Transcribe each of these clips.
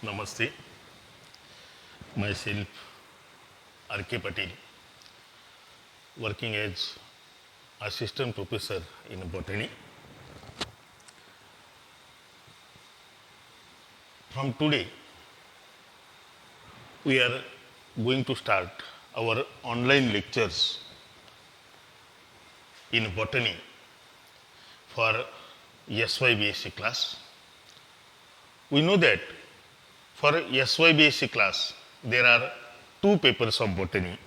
Namaste. Myself R.K. Patil, working as assistant professor in botany. From today, we are going to start our online lectures in botany for SYBSc class. We know that for SYBSc class, there are two papers of botany,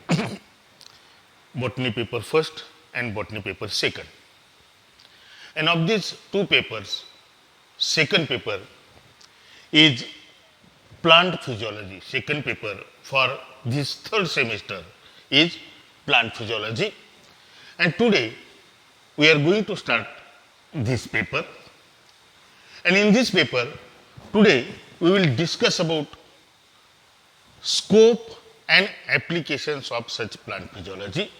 botany paper first and botany paper second. And of these two papers, second paper is plant physiology. Second paper for this third semester is plant physiology. And today, we are going to start this paper. And in this paper, today we will discuss about scope and applications of such plant physiology.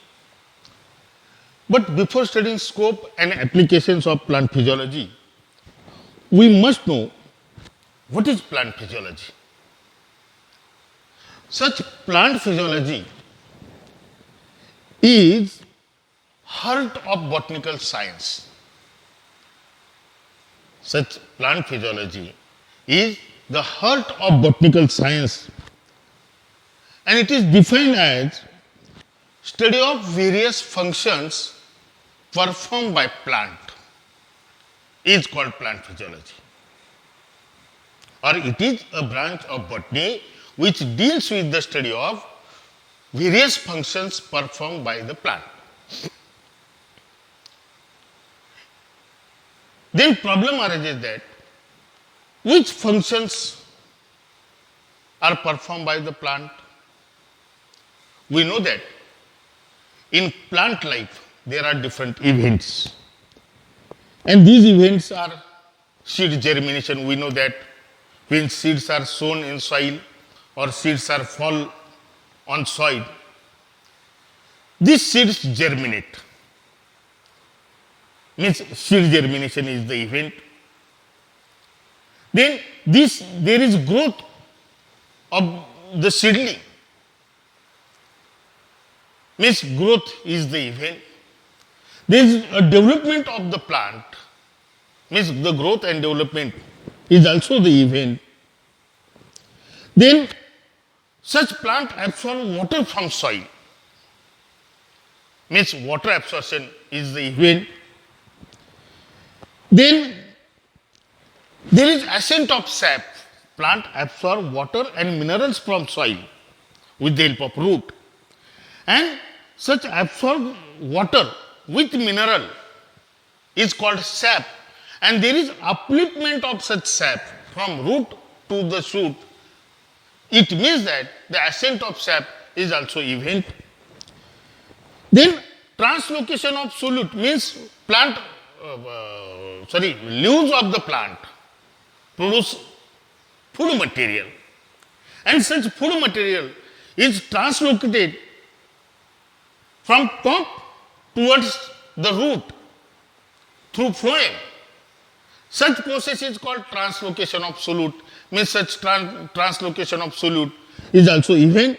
But before studying scope and applications of plant physiology, we must know what is plant physiology. Such plant physiology is heart of botanical science. Such plant physiology is the heart of botanical science, and it is defined as study of various functions performed by plant is called plant physiology, or it is a branch of botany which deals with the study of various functions performed by the plant. Then problem arises that which functions are performed by the plant? We know that in plant life there are different events, and these events are seed germination. We know that when seeds are sown in soil or seeds are fall on soil, these seeds germinate. Means seed germination is the event. Then there is growth of the seedling. Means growth is the event. There is a development of the plant. Means the growth and development is also the event. Then such plant absorb water from soil. Means water absorption is the event. Then there is ascent of sap. Plant absorb water and minerals from soil with the help of root. And such absorb water with mineral is called sap. And there is upliftment of such sap from root to the shoot. It means that the ascent of sap is also event. Then translocation of solute means plant, leaves of the plant produce food material, and such food material is translocated from top towards the root through phloem. Such process is called translocation of solute. Means such translocation of solute is also event.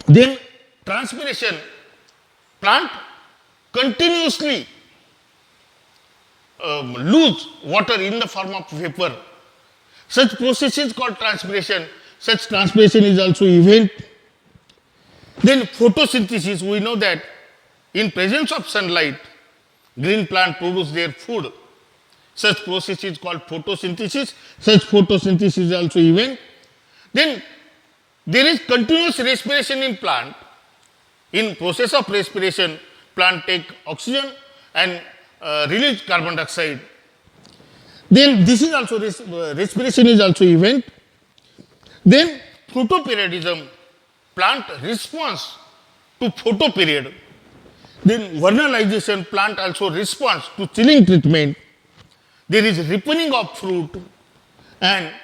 Then transpiration, plant continuously lose water in the form of vapor. Such process is called transpiration. Such transpiration is also event. Then photosynthesis, we know that in presence of sunlight, green plant produce their food. Such process is called photosynthesis. Such photosynthesis is also event. Then there is continuous respiration in plant. In process of respiration, plant take oxygen and release carbon dioxide. Then this is also respiration is also event. Then photoperiodism, plant response to photoperiod. Then vernalization, plant also responds to chilling treatment. There is ripening of fruit and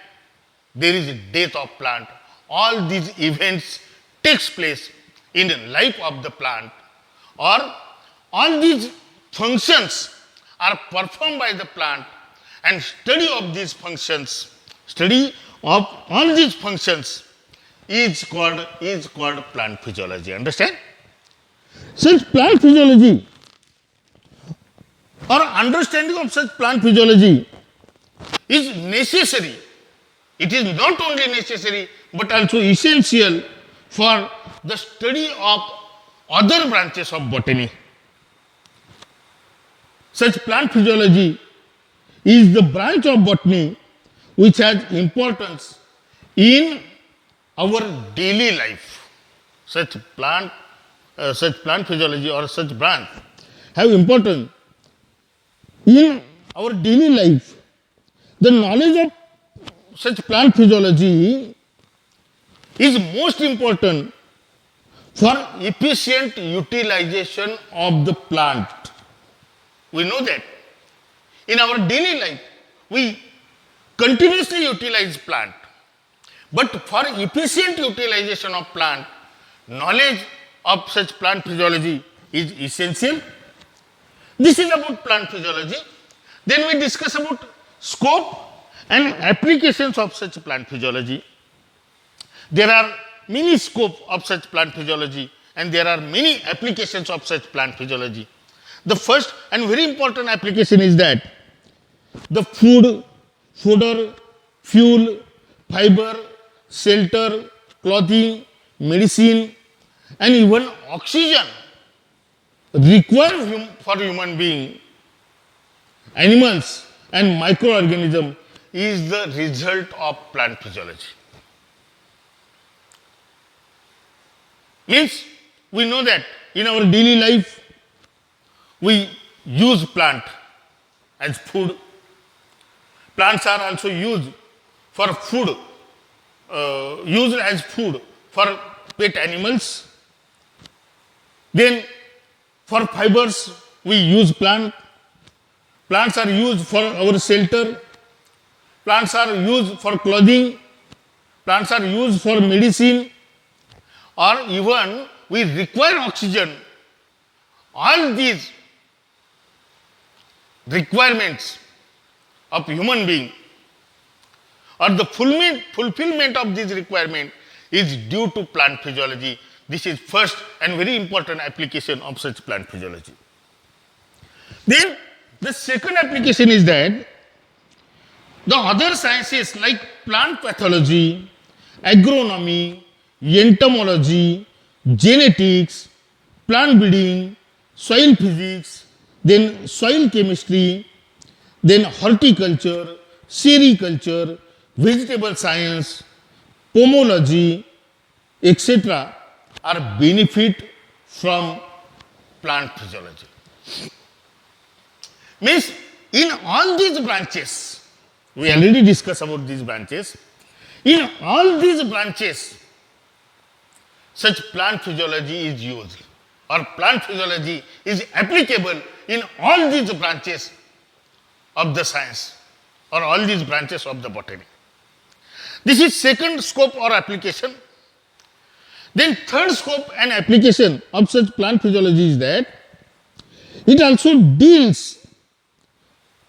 there is death of plant. All these events takes place in the life of the plant, or all these functions are performed by the plant, and study of these functions, study of all these functions is called plant physiology. Understand? Such plant physiology or understanding of such plant physiology is necessary. It is not only necessary but also essential for the study of other branches of botany. Such plant physiology is the branch of botany which has importance in our daily life. Such plant physiology or such branch have importance in our daily life. The knowledge of such plant physiology is most important for efficient utilization of the plant. We know that in our daily life we continuously utilize plant, but for efficient utilization of plant, knowledge of such plant physiology is essential. This is about plant physiology. Then we discuss about scope and applications of such plant physiology. There are many scope of such plant physiology and there are many applications of such plant physiology. The first and very important application is that the food, fodder, fuel, fiber, shelter, clothing, medicine and even oxygen required for human being, animals and microorganisms is the result of plant physiology. Means we know that in our daily life we use plant as food. Plants are also used for food, used as food for pet animals. Then for fibers we use plant. Plants are used for our shelter. Plants are used for clothing. Plants are used for medicine. Or even we require oxygen. All these requirements of human being or the fulfillment of this requirement is due to plant physiology. This is first and very important application of such plant physiology. Then the second application is that the other sciences like plant pathology, agronomy, entomology, genetics, plant breeding, soil physics, then soil chemistry, then horticulture, sericulture, vegetable science, pomology, etc. are benefit from plant physiology. Means in all these branches, we already discussed about these branches, in all these branches such plant physiology is used or plant physiology is applicable in all these branches of the science or all these branches of the botany. This is second scope or application. Then third scope and application of such plant physiology is that it also deals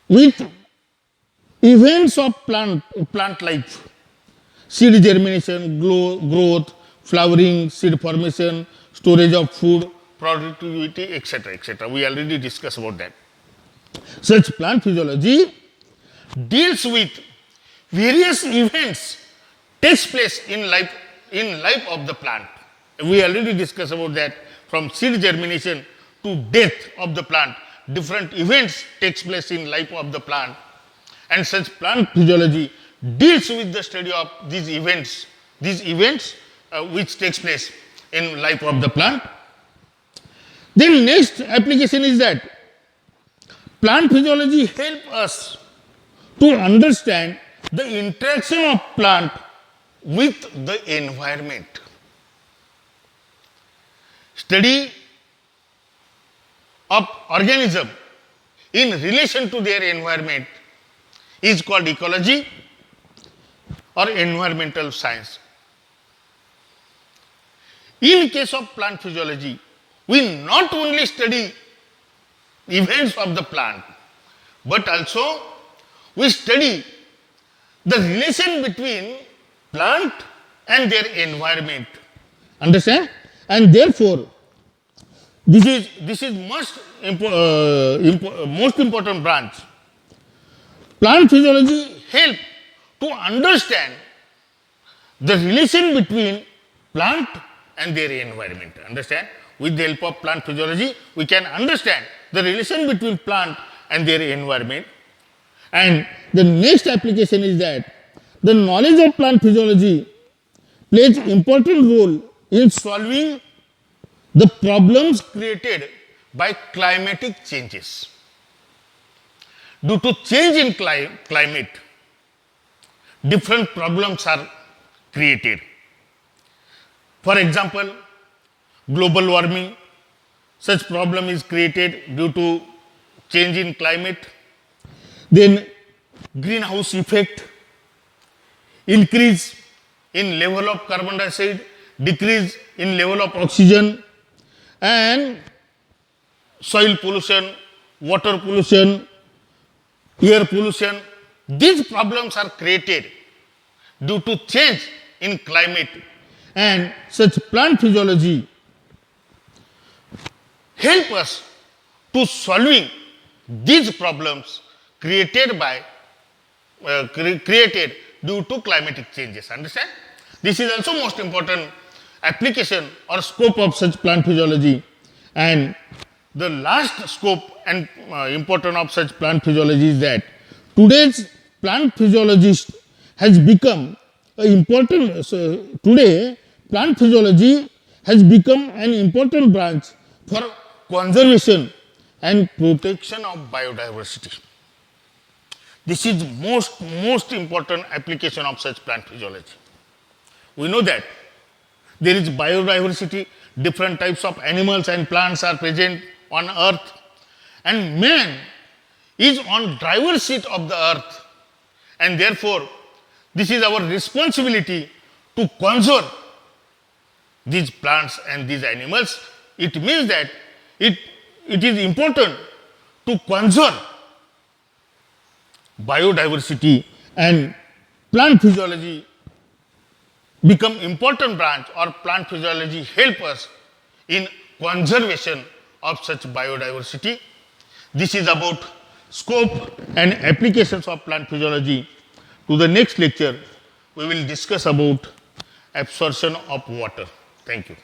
with events of plant life, seed germination, growth, flowering, seed formation, storage of food, productivity, etc., etc. We already discussed about that. Such plant physiology deals with various events takes place in life of the plant. We already discussed about that. From seed germination to death of the plant, different events takes place in life of the plant, and such plant physiology deals with the study of these events which takes place in life of the plant. Then next application is that plant physiology help us to understand the interaction of plant with the environment. Study of organism in relation to their environment is called ecology or environmental science. In case of plant physiology, we not only study events of the plant, but also we study the relation between plant and their environment. Understand? And therefore, this is most important branch. Plant physiology help to understand the relation between plant and their environment. Understand? With the help of plant physiology, we can understand the relation between plant and their environment. And the next application is that the knowledge of plant physiology plays important role in solving the problems created by climatic changes. Due to change in climate, different problems are created. For example, global warming, such problem is created due to change in climate. Then greenhouse effect, increase in level of carbon dioxide, decrease in level of oxygen, and soil pollution, water pollution, air pollution. These problems are created due to change in climate, and such plant physiology help us to solving these problems created by created due to climatic changes. Understand? This is also most important application or scope of such plant physiology. And the last scope and importance of such plant physiology is that today's plant physiologist has become important. Today, plant physiology has become an important branch for conservation and protection of biodiversity. This is most important application of such plant physiology. We know that there is biodiversity, different types of animals and plants are present on earth, and man is on driver's seat of the earth, and therefore this is our responsibility to conserve these plants and these animals. It means that it is important to conserve biodiversity, and plant physiology become important branch, or plant physiology help us in conservation of such biodiversity. This is about scope and applications of plant physiology. To the next lecture, we will discuss about absorption of water. Thank you.